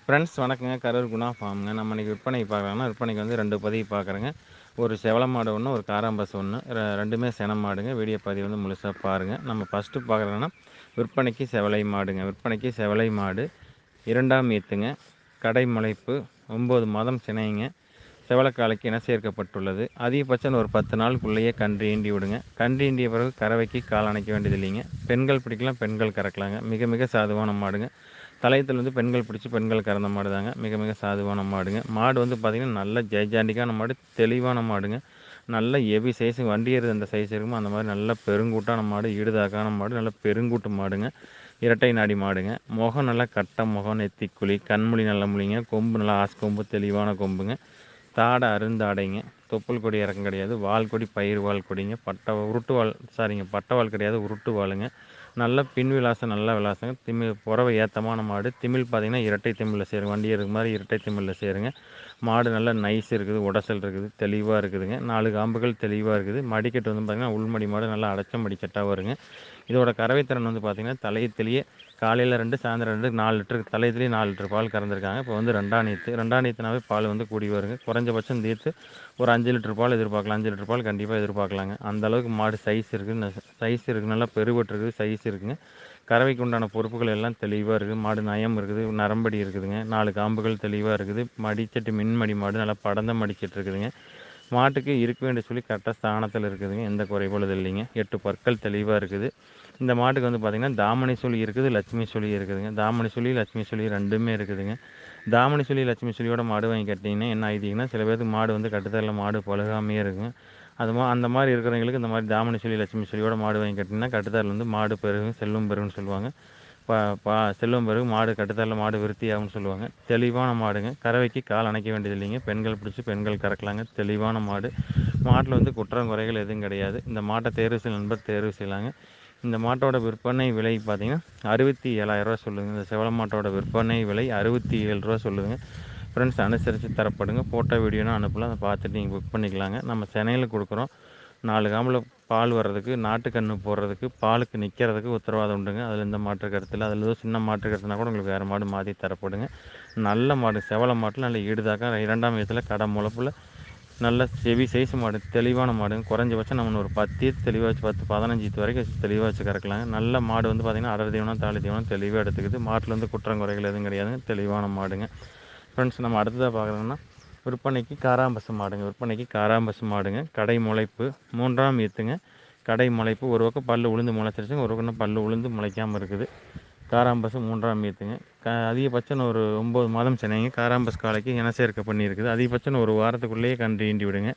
Friends வணக்கங்க. கரூர் குணா ஃபார்ம்ங்க. நம்ம இன்னைக்கு விற்பனைக்கு பார்க்கலாம்னா, விற்பனைக்கு வந்து 2 பதிவு பார்க்குறேங்க. ஒரு செவல மாடு ஒண்ணு, ஒரு காராம்பசு ஒண்ணு. 2மே சென மாடுங்க. வீடியோ பதிவு வந்து முழுசா பாருங்க. நம்ம ஃபர்ஸ்ட்டு பார்க்குறோன்னா, விற்பனைக்கு செவலை மாடுங்க. விற்பனைக்கு செவலை மாடு 2ஆம் ஈத்துங்க. கடை முளைப்பு 9 மாதம் சினைங்க. செவலக்காலைக்கு இன சேர்க்கப்பட்டுள்ளது. அதிகபட்சம் ஒரு 10 நாளுக்குள்ளேயே கன்று ஈண்டி விடுங்க. கன்று ஈண்டிய பிறகு கறவைக்கு கால் அணைக்க வேண்டியது இல்லைங்க. பெண்கள் பிடிக்கலாம், பெண்கள் கறக்கலாங்க. மிக மிக சாதுவான மாடுங்க. தலையத்தில் வந்து பெண்கள் பிடிச்சி பெண்கள் கறந்த மாடு தாங்க. மிக மிக சாதுவான மாடுங்க. மாடு வந்து பார்த்திங்கன்னா நல்ல ஜெய்ஜாண்டிக்கான மாடு, தெளிவான மாடுங்க. நல்ல ஹெவி சைஸு வண்டி ஏறுது அந்த சைஸ் இருக்குமோ அந்த மாதிரி நல்ல பெருங்கூட்டான மாடு, ஈடுதாக்கான மாடு, நல்ல பெருங்கூட்டு மாடுங்க. இரட்டை நாடி மாடுங்க. முகம் நல்லா கட்ட முகம், நெத்திக்குழி, கண்மொழி நல்ல மொழிங்க. கொம்பு நல்லா ஆஸ் கொம்பு, தெளிவான கொம்புங்க. தாடை அருந்தாடைங்க. தொப்புள் கொடி இறக்கம் கிடையாது. வால் கொடி பயிர் வால் கொடிங்க. உருட்டு வால் பட்டை வால் கிடையாது, உருட்டு வாளுங்க. நல்ல பின் விலாசம், நல்ல விலாசங்க. புறவை ஏத்தமான மாடு. திமில் பார்த்தீங்கன்னா இரட்டை திமிலில் சேருங்க. வண்டி ஏறுற மாதிரி இரட்டை திமிலில் சேருங்க. மாடு நல்லா நைஸ் இருக்குது, உடசல் இருக்குது, தெளிவாக இருக்குதுங்க. 4 காம்புகள் தெளிவாக இருக்குது. மடிக்கட்டு வந்து பார்த்திங்கன்னா உள்மடி மாடு நல்லா அடைச்ச மடிக்கட்டாக வருங்க. இதோட கறவைத்திறன் வந்து பார்த்திங்கன்னா தலையத்திலேயே காலையில் 2 சாயந்தரம் 2 4 லிட்டர் தலையத்திலேயே 4 லிட்டர் பால் கறந்துருக்காங்க. இப்போ வந்து 2ஆம் ஈத்துனாவே பால் வந்து கூடி வருங்க. குறைஞ்சபட்சம் தீர்த்து ஒரு 5 லிட்டர் பால் எதிர்பார்க்கலாம். 5 லிட்டர் பால் கண்டிப்பாக எதிர்பார்க்கலாங்க. அந்த அளவுக்கு மாடு சைஸ் இருக்குது, நல்லா பெருவட்டு இருக்குது, சைஸ் இருக்குங்க. கறவைக்கு உண்டான பொறுப்புகள் எல்லாம் தெளிவாக இருக்குது. மாடு நயம் இருக்குது, நரம்படி இருக்குதுங்க. 4 காம்புகள் தெளிவாக இருக்குது. மடிச்சட்டு மின்மடி மாடு நல்லா படந்த மடிச்சட்டு இருக்குதுங்க. மாட்டுக்கு இருக்க வேண்டிய சொல்லி கரெக்டாக ஸ்தானத்தில் இருக்குதுங்க. எந்த குறைபாடும் இல்லைங்க. 8 பற்கள் தெளிவாக இருக்குது. இந்த மாட்டுக்கு வந்து பார்த்திங்கன்னா தாமணி சுழி இருக்குது, லட்சுமி சுழி இருக்குதுங்க. தாமணி சுழி, லட்சுமி சுழி 2மே இருக்குதுங்க. தாமணி சுழி, லட்சுமி சுழியோட மாடு வாங்கி கட்டிங்கன்னா என்ன ஆகிட்டிங்கன்னா, சில பேருக்கு மாடு வந்து கட்டுத்தரில் மாடு பழுகாமையே இருக்குங்க. அந்த மாதிரி இருக்கிறவங்களுக்கு இந்த மாதிரி தாமணி சுழி, லட்சுமி சுழியோட மாடு வாங்கி கட்டிங்கன்னா கட்டுத்தரில் வந்து மாடு பெருகும், செல்வம் பெருகுன்னு சொல்லுவாங்க. செல்வம் பெருகு, மாடு கட்டுத்தரில் மாடு விருத்தியாகும்னு சொல்லுவாங்க. தெளிவான மாடுங்க. கறவைக்கு கால் அணைக்க வேண்டியது இல்லைங்க. பெண்கள் பிடிச்சி பெண்கள் கறக்கலாங்க. தெளிவான மாடு. மாட்டில் வந்து குற்றம் குறைகள் எதுவும் கிடையாது. இந்த மாட்டை தேர்வு செய்ய நண்பர் தேர்வு செய்யலாங்க. இந்த மாட்டோட விற்பனை விலை பார்த்தீங்கன்னா 67,000 சொல்லுதுங்க. இந்த செவல மாட்டோட விற்பனை விலை 67 சொல்லுதுங்க. ஃப்ரெண்ட்ஸ் அனுசரித்து தரப்படுங்க. ஃபோட்டோ வீடியோனா அனுப்பலாம். அதை பார்த்துட்டு நீங்கள் புக் பண்ணிக்கலாங்க. நம்ம சென்னையில் கொடுக்குறோம். 4 காம்பில் பால் வர்றதுக்கு, நாட்டுக்கன்று போடுறதுக்கு, பாலுக்கு நிற்கிறதுக்கு உத்தரவாதம் உண்டுங்க. அதில் எந்த மாற்று கருத்து இல்லை. அதில் ஏதோ சின்ன மாற்று கருத்துனா கூட உங்களுக்கு வேறு மாடு மாற்றி தரப்படுங்க. நல்ல மாடு, செவல மாட்டில் நல்ல ஈடுதாக்கா 2ஆம் ஈத்துல கடை முளப்பில் நல்ல ஹெவி சைஸ் மாடு, தெளிவான மாடுங்க. குறைஞ்சபட்சம் நம்ம ஒரு 10 ஈத்து தெளிவாக வச்சு 10, 15 ஈத்து வரைக்கும் வச்சு தெளிவாக வச்சு கறக்கலாங்க. நல்ல மாடு வந்து பார்த்திங்கன்னா அடர் தீவனம், தாலி தீவனம் தெளிவாக எடுத்துக்குது. மாட்டில் வந்து குற்றம் குறைகள் எதுவும் கிடையாதுங்க. தெளிவான மாடுங்க. ஃப்ரெண்ட்ஸ் நம்ம அடுத்ததாக பார்க்குறோம்னா விற்பனைக்கு காராம்பசு மாடுங்க. விற்பனைக்கு காராம்பசு மாடுங்க. கடை முளைப்பு 3ஆம் ஈத்துங்க. கடை முளைப்பு ஒரு பக்கம் பல்லு உளுந்து முளைச்சிருச்சுங்க, ஒரு பக்கம் பல்லு உளுந்து முளைக்காமல் இருக்குது. காராம்பசு 3ஆம் ஈத்துங்க. அதிகபட்சம் ஒரு 9 மாதம் சினைங்க. காராம்பஸ் காலைக்கு இன சேர்க்கை பண்ணியிருக்குது. அதிகபட்சம் ஒரு வாரத்துக்குள்ளேயே கன்று ஈண்டி விடுங்க.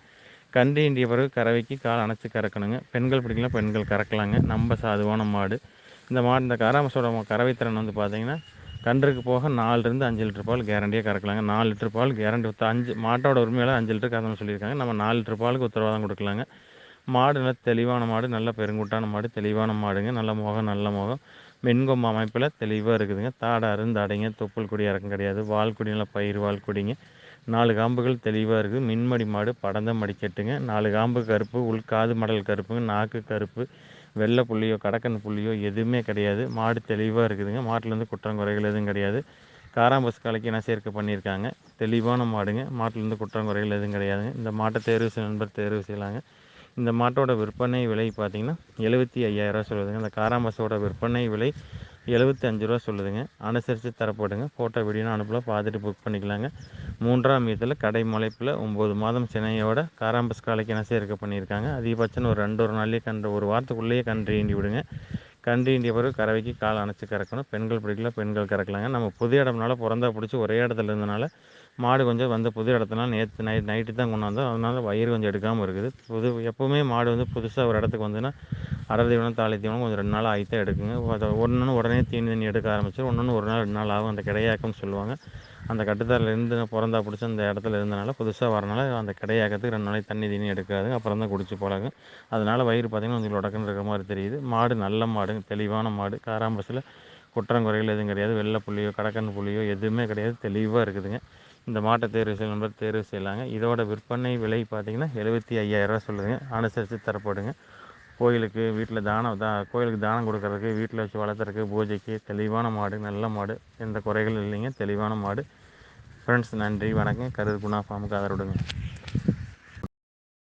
கன்று ஈண்டிய பிறகு கறவைக்கு கால் அணைச்சி கறக்கணுங்க. பெண்கள் பிடிக்கலாம், பெண்கள் கறக்கலாங்க. நம்ம சாதுவான மாடு. இந்த காராம்பஸோட கறவைத்திறன் வந்து பார்த்திங்கன்னா கன்றுக்கு போக 4லிருந்து 5 லிட்டர் பால் கேரண்டியாக கறக்கலாங்க. 4 லிட்டர் பால் கேரண்டி 5 மாட்டோட உரிமையாளர் 5 லிட்டர் கறக்கணும்னு சொல்லியிருக்காங்க. நம்ம 4 லிட்டர் பாலுக்கு உத்தரவாதம் கொடுக்கலாங்க. மாடு நல்ல தெளிவான மாடு, நல்ல பெருங்குட்டான மாடு, தெளிவான மாடுங்க. நல்ல முகம், நல்ல முகம். வெண்கொம்பு அமைப்பில் தெளிவாக இருக்குதுங்க. தாடை அருந்தாடைங்க. தொப்புள் கொடி இறக்கம் கிடையாது. வால் கொடி நல்லா பயிர் வால் கொடிங்க. 4 காம்புகள் தெளிவாக இருக்குது. மின்மடி மாடு, படந்த மடிக்கட்டுங்க. 4 காம்பு கருப்பு, காது மடல் கருப்புங்க. நாக்கு கருப்பு. வெள்ளை புள்ளியோ கடக்கன் புள்ளியோ எதுவுமே கிடையாது. மாடு தெளிவாக இருக்குதுங்க. மாட்டிலேருந்து குற்றம் குறைகள் எதுவும் கிடையாது. காராம்பஸ் காலைக்கு இன சேர்க்கை பண்ணியிருக்காங்க. தெளிவான மாடுங்க. மாட்டிலேருந்து குற்றம் குறைகள் எதுவும் கிடையாதுங்க. இந்த மாட்டை தேர்வு செய்ய நண்பர் தேர்வு செய்யலாங்க. இந்த மாட்டோட விற்பனை விலை பார்த்திங்கன்னா 75,000 சொல்லுதுங்க. இந்த காராம்பஸோட விற்பனை விலை 75 சொல்லுதுங்க. அனுசரித்து தரப்படுங்க. ஃபோட்டோ வீடியோன்னு அனுப்பலாம். பார்த்துட்டு புக் பண்ணிக்கலாங்க. 3ஆம் ஈத்தில் கடை முளைப்பில் 9 மாதம் சினையோட காராம்பஸ் காலைக்கு இன சேர்க்கை பண்ணியிருக்காங்க. அதிகபட்சம் ஒரு 2 நாள்லேயே ஒரு வாரத்துக்குள்ளேயே கன்று ஈண்டி விடுங்க. கன்று ஈண்டிய பிறகு கறவைக்கு கால் அணைச்சி கறக்கணும். பெண்கள் பிடிக்கலாம், பெண்கள் கறக்கலாங்க. நம்ம புது இடம்னால பிறந்தா பிடிச்சி ஒரே இடத்துல இருந்தனால மாடு கொஞ்சம் வந்து புது இடத்துனால நேற்று நைட்டு தான் கொண்டாந்தோம். அதனால வயிறு கொஞ்சம் எடுக்காமல் இருக்குது. எப்போவுமே மாடு வந்து புதுசாக ஒரு இடத்துக்கு வந்துன்னா அடர் தீவனம், தாலி தீவனம் கொஞ்சம் 2 நாள் ஆகித்தான் எடுக்குங்க. ஒன்று உடனே தீனி எடுக்க ஆரம்பிச்சு, ஒன்று ஒரு நாள் 2 நாள் ஆகும். அந்த கிடையாக்கம்னு சொல்லுவாங்க. அந்த கட்டுத்தரில் இருந்து பிறந்தா பிடிச்சி அந்த இடத்துல இருந்தனால புதுசாக வரனால அந்த கிடையாக்கிறதுக்கு 2 நாளைக்கு தண்ணி தீனி எடுக்காது. அப்புறம் தான் குடிச்சு பழகும். அதனால் வயிறு பார்த்திங்கன்னா கொஞ்சம் உடக்குன்னு இருக்கிற மாதிரி தெரியுது. மாடு நல்ல மாடு, தெளிவான மாடு. காராம்பஸில் குற்றம் குறைகள் எதுவும் கிடையாது. வெள்ளை புள்ளியோ கடக்கன் புள்ளியோ எதுவுமே கிடையாது. தெளிவாக இருக்குதுங்க. இந்த மாட்டை தேர்வு செய்ய நண்பர் தேர்வு செய்யலாங்க. இதோட விற்பனை விலை பார்த்திங்கன்னா 75,000 சொல்லுதுங்க. அனுசரித்து தரப்படுங்க. கோயிலுக்கு வீட்டில் கோயிலுக்கு தானம் கொடுக்கறதுக்கு, வீட்டில் வச்சு வளர்த்துறதுக்கு, பூஜைக்கு தெளிவான மாடு, நல்ல மாடு. எந்த குறைகளும் இல்லைங்க. தெளிவான மாடு. ஃப்ரெண்ட்ஸ் நன்றி வணக்கம். கரூர் குணா ஃபார்முக்கு ஆதரவு கொடுங்க.